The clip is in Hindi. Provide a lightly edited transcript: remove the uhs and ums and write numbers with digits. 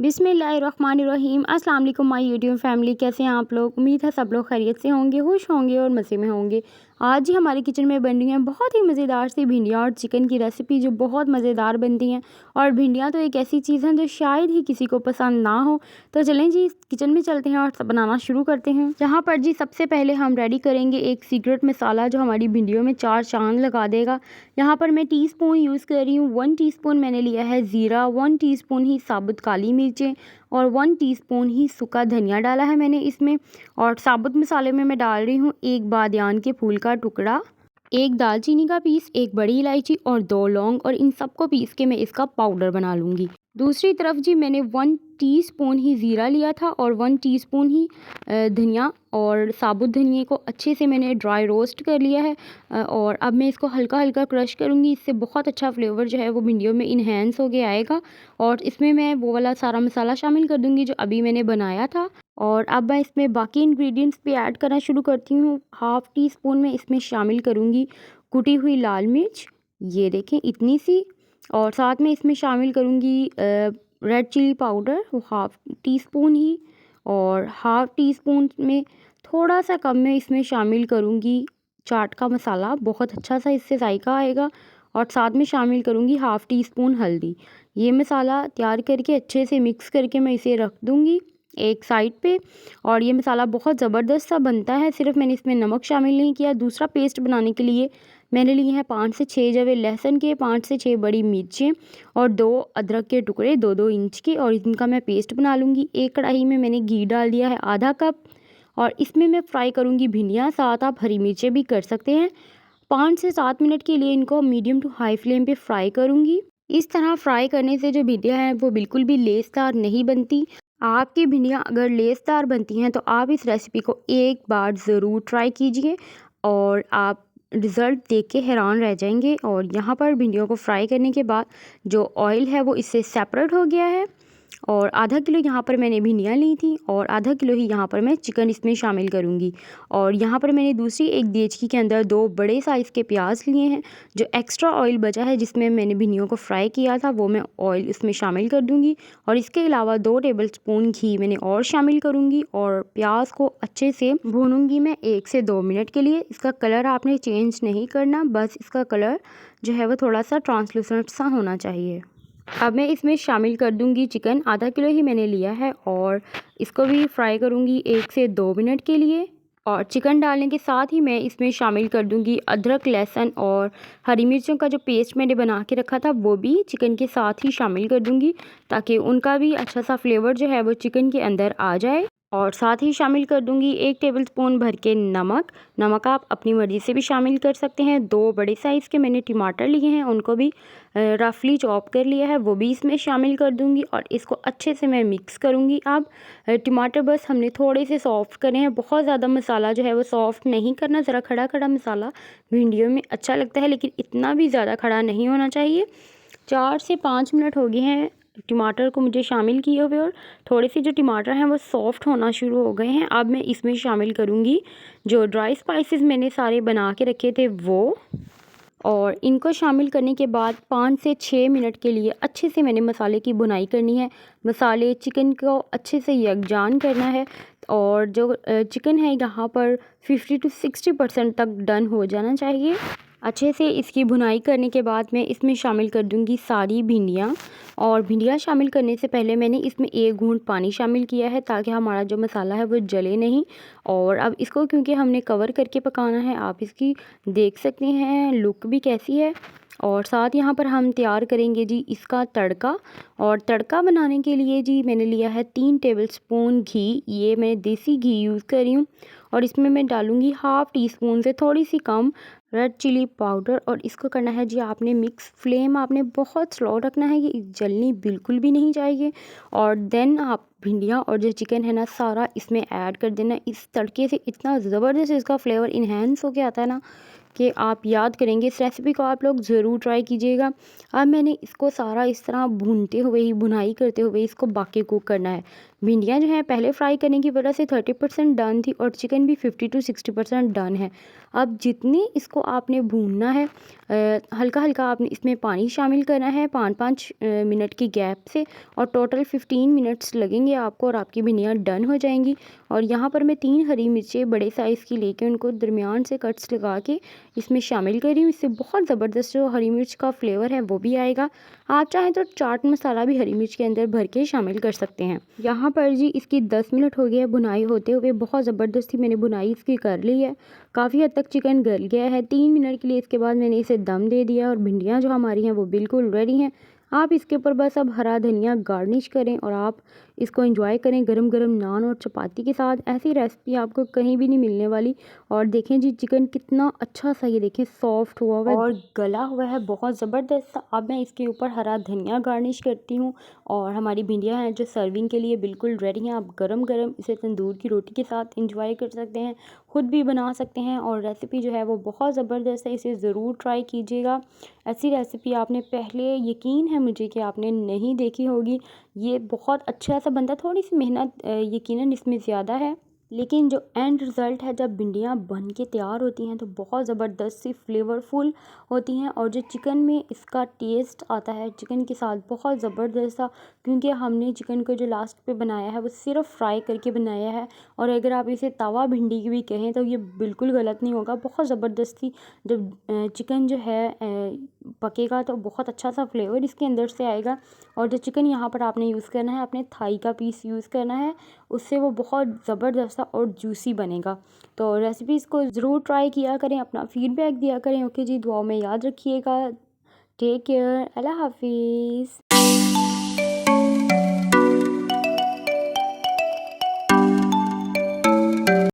बिस्मिल्लाहिर्रहमानिर्रहीम। अस्सलाम वालेकुम माय यूट्यूब फैमिली, कैसे हैं आप लोग। उम्मीद है सब लोग खैरियत से होंगे, खुश होंगे और मज़े में होंगे। आज ही हमारे किचन में बन रही हैं बहुत ही मज़ेदार सी भिंडियाँ और चिकन की रेसिपी, जो बहुत मज़ेदार बनती हैं। और भिंडियाँ तो एक ऐसी चीज़ है जो शायद ही किसी को पसंद ना हो। तो चलें जी किचन में चलते हैं और बनाना शुरू करते हैं। जहाँ पर जी सबसे पहले हम रेडी करेंगे एक सीक्रेट मसाला जो हमारी भिंडियों में चार चांद लगा देगा। यहाँ पर मैं टीस्पून यूज़ कर रही हूँ। 1 टीस्पून मैंने लिया है ज़ीरा, 1 टीस्पून ही साबुत काली मिर्चें और 1 टीस्पून ही सूखा धनिया डाला है मैंने इसमें। और साबुत मसाले में मैं डाल रही हूँ 1 बादियान के फूल का टुकड़ा, 1 दालचीनी का पीस, 1 बड़ी इलायची और 2 लौंग, और इन सबको पीस के मैं इसका पाउडर बना लूँगी। दूसरी तरफ जी मैंने 1 टीस्पून ही ज़ीरा लिया था और 1 टीस्पून ही धनिया, और साबुत धनिए को अच्छे से मैंने ड्राई रोस्ट कर लिया है। और अब मैं इसको हल्का हल्का क्रश करूँगी। इससे बहुत अच्छा फ्लेवर जो है वो भिंडियों में इन्हेंस हो के आएगा। और इसमें मैं वो वाला सारा मसाला शामिल कर दूँगी जो अभी मैंने बनाया था। और अब मैं इसमें बाकी इंग्रेडिएंट्स भी ऐड करना शुरू करती हूँ। हाफ़ टी स्पून में इसमें शामिल करूँगी कुटी हुई लाल मिर्च, ये देखें इतनी सी। और साथ में इसमें शामिल करूँगी रेड चिली पाउडर, वो हाफ़ टी स्पून ही। और हाफ़ टी स्पून में थोड़ा सा कम मैं इसमें शामिल करूँगी चाट का मसाला, बहुत अच्छा सा इससे जायका आएगा। और साथ में शामिल करूँगी हाफ़ टी स्पून हल्दी। ये मसाला तैयार करके अच्छे से मिक्स करके मैं इसे रख दूँगी एक साइड पे। और ये मसाला बहुत ज़बरदस्त सा बनता है। सिर्फ मैंने इसमें नमक शामिल नहीं किया। दूसरा पेस्ट बनाने के लिए मैंने लिए हैं 5 से 6 जवे लहसुन के, 5 से 6 बड़ी मिर्चें और 2 अदरक के टुकड़े 2-2 इंच के, और इनका मैं पेस्ट बना लूँगी। एक कढ़ाई में मैंने घी डाल दिया है आधा कप, और इसमें मैं फ्राई करूँगी भिंडियाँ। साथ आप हरी मिर्चें भी कर सकते हैं। 5 से 7 मिनट के लिए इनको मीडियम टू हाई फ्लेम पे फ्राई करूँगी। इस तरह फ्राई करने से जो भिंडियाँ हैं वो बिल्कुल भी लेसदार नहीं बनती। आपकी भिंडियाँ अगर लेसदार बनती हैं तो आप इस रेसिपी को एक बार ज़रूर ट्राई कीजिए और आप रिज़ल्ट देख के हैरान रह जाएंगे। और यहाँ पर भिंडियों को फ्राई करने के बाद जो ऑयल है वो इससे सेपरेट हो गया है। और आधा किलो यहाँ पर मैंने भिंडियाँ ली थी और आधा किलो ही यहाँ पर मैं चिकन इसमें शामिल करूँगी। और यहाँ पर मैंने दूसरी एक देचकी के अंदर 2 बड़े साइज़ के प्याज लिए हैं। जो एक्स्ट्रा ऑयल बचा है जिसमें मैंने भिंडियों को फ्राई किया था वो मैं ऑयल इसमें शामिल कर दूँगी। और इसके अलावा 2 टेबलस्पून घी मैंने और शामिल करूँगी और प्याज को अच्छे से भूनूँगी मैं 1 से 2 मिनट के लिए। इसका कलर आपने चेंज नहीं करना, बस इसका कलर जो है वो थोड़ा सा ट्रांसलूसेंट सा होना चाहिए। अब मैं इसमें शामिल कर दूंगी चिकन, आधा किलो ही मैंने लिया है, और इसको भी फ्राई करूंगी 1 से 2 मिनट के लिए। और चिकन डालने के साथ ही मैं इसमें शामिल कर दूंगी अदरक, लहसुन और हरी मिर्चों का जो पेस्ट मैंने बना के रखा था वो भी चिकन के साथ ही शामिल कर दूंगी, ताकि उनका भी अच्छा सा फ्लेवर जो है वो चिकन के अंदर आ जाए। और साथ ही शामिल कर दूंगी 1 टेबलस्पून भर के नमक आप अपनी मर्ज़ी से भी शामिल कर सकते हैं। 2 बड़े साइज़ के मैंने टमाटर लिए हैं, उनको भी रफली चॉप कर लिया है, वो भी इसमें शामिल कर दूंगी। और इसको अच्छे से मैं मिक्स करूंगी। अब टमाटर बस हमने थोड़े से सॉफ्ट करे हैं, बहुत ज़्यादा मसाला जो है वो सॉफ्ट नहीं करना। ज़रा खड़ा खड़ा मसाला भिंडियों में अच्छा लगता है, लेकिन इतना भी ज़्यादा खड़ा नहीं होना चाहिए। 4 से 5 मिनट हो गए हैं टमाटर को मुझे शामिल किए हुए, और थोड़े से जो टमाटर हैं वो सॉफ्ट होना शुरू हो गए हैं। अब मैं इसमें शामिल करूँगी जो ड्राई स्पाइसेस मैंने सारे बना के रखे थे वो, और इनको शामिल करने के बाद 5 से 6 मिनट के लिए अच्छे से मैंने मसाले की भुनाई करनी है। मसाले चिकन को अच्छे से यकजान करना है। और जो चिकन है यहाँ पर 50 to 60% तक डन हो जाना चाहिए। अच्छे से इसकी भुनाई करने के बाद मैं इसमें शामिल कर दूंगी सारी भिंडियाँ। और भिंडियाँ शामिल करने से पहले मैंने इसमें 1 घूंट पानी शामिल किया है, ताकि हमारा जो मसाला है वो जले नहीं। और अब इसको क्योंकि हमने कवर करके पकाना है, आप इसकी देख सकते हैं लुक भी कैसी है। और साथ यहाँ पर हम तैयार करेंगे जी इसका तड़का। और तड़का बनाने के लिए जी मैंने लिया है 3 टेबलस्पून घी, ये मैं देसी घी यूज़ कर रही हूँ। और इसमें मैं डालूँगी हाफ़ टी स्पून से थोड़ी सी कम रेड चिली पाउडर। और इसको करना है जी आपने मिक्स, फ्लेम आपने बहुत स्लो रखना है, ये जलनी बिल्कुल भी नहीं चाहिए। और देन आप भिंडियाँ और जो चिकन है ना सारा इसमें ऐड कर देना। इस तड़के से इतना ज़बरदस्त इसका फ्लेवर इन्हेंस हो के आता है ना कि आप याद करेंगे। इस रेसिपी को आप लोग ज़रूर ट्राई कीजिएगा। अब मैंने इसको सारा इस तरह भूनते हुए ही, बुनाई करते हुए इसको बाकी कुक करना है। भिंडियाँ जो हैं पहले फ्राई करने की वजह से 30% डन थी और चिकन भी 50 to 60% डन है। अब जितनी इसको आपने भूनना है, हल्का हल्का आपने इसमें पानी शामिल करना है 5-5 मिनट की गैप से, और टोटल 15 मिनट्स लगेंगे आपको और आपकी भिंडियाँ डन हो जाएंगी। और यहाँ पर मैं 3 हरी मिर्चें बड़े साइज़ की लेके उनको दरमियान से कट्स लगा के इसमें शामिल कर रही हूँ। इससे बहुत ज़बरदस्त जो हरी मिर्च का फ्लेवर है वो भी आएगा। आप चाहें तो चाट मसाला भी हरी मिर्च के अंदर भर के शामिल कर सकते हैं। यहाँ पर जी इसकी 10 मिनट हो गए है बुनाई होते हुए। बहुत ज़बरदस्ती मैंने बुनाई इसकी कर ली है। काफ़ी हद तक चिकन गल गया है। 3 मिनट के लिए इसके बाद मैंने इसे दम दे दिया और भिंडियाँ जो हमारी हैं वो बिल्कुल रेडी हैं। आप इसके ऊपर बस अब हरा धनिया गार्निश करें और आप इसको एंजॉय करें गरम गरम नान और चपाती के साथ। ऐसी रेसिपी आपको कहीं भी नहीं मिलने वाली। और देखें जी चिकन कितना अच्छा सा, ये देखें सॉफ्ट हुआ हुआ है और गला हुआ है बहुत ज़बरदस्त। अब मैं इसके ऊपर हरा धनिया गार्निश करती हूँ और हमारी भिंडियाँ हैं जो सर्विंग के लिए बिल्कुल रेडी हैं। आप गरम गरम इसे तंदूर की रोटी के साथ एंजॉय कर सकते हैं, खुद भी बना सकते हैं। और रेसिपी जो है वो बहुत ज़बरदस्त है, इसे ज़रूर ट्राई कीजिएगा। ऐसी रेसिपी आपने पहले, यकीन है मुझे कि आपने नहीं देखी होगी। ये बहुत अच्छा सा बनता है। थोड़ी सी मेहनत यकीनन इसमें ज़्यादा है, लेकिन जो एंड रिज़ल्ट है जब भिंडियाँ बन के तैयार होती हैं तो बहुत ज़बरदस्त सी फ्लेवरफुल होती हैं। और जो चिकन में इसका टेस्ट आता है चिकन के साथ बहुत ज़बरदस्त सा, क्योंकि हमने चिकन को जो लास्ट पे बनाया है वो सिर्फ फ्राई करके बनाया है। और अगर आप इसे तवा भिंडी की भी कहें तो ये बिल्कुल गलत नहीं होगा। बहुत ज़बरदस्ती जब चिकन जो है पकेगा तो बहुत अच्छा सा फ्लेवर इसके अंदर से आएगा। और जो चिकन यहाँ पर आपने यूज़ करना है, अपने थाई का पीस यूज़ करना है, उससे वो बहुत ज़बरदस्त और जूसी बनेगा। तो रेसिपीज़ को ज़रूर ट्राई किया करें, अपना फीडबैक दिया करें। ओके जी, दुआओं में याद रखिएगा। टेक केयर, अल्लाह हाफिज़।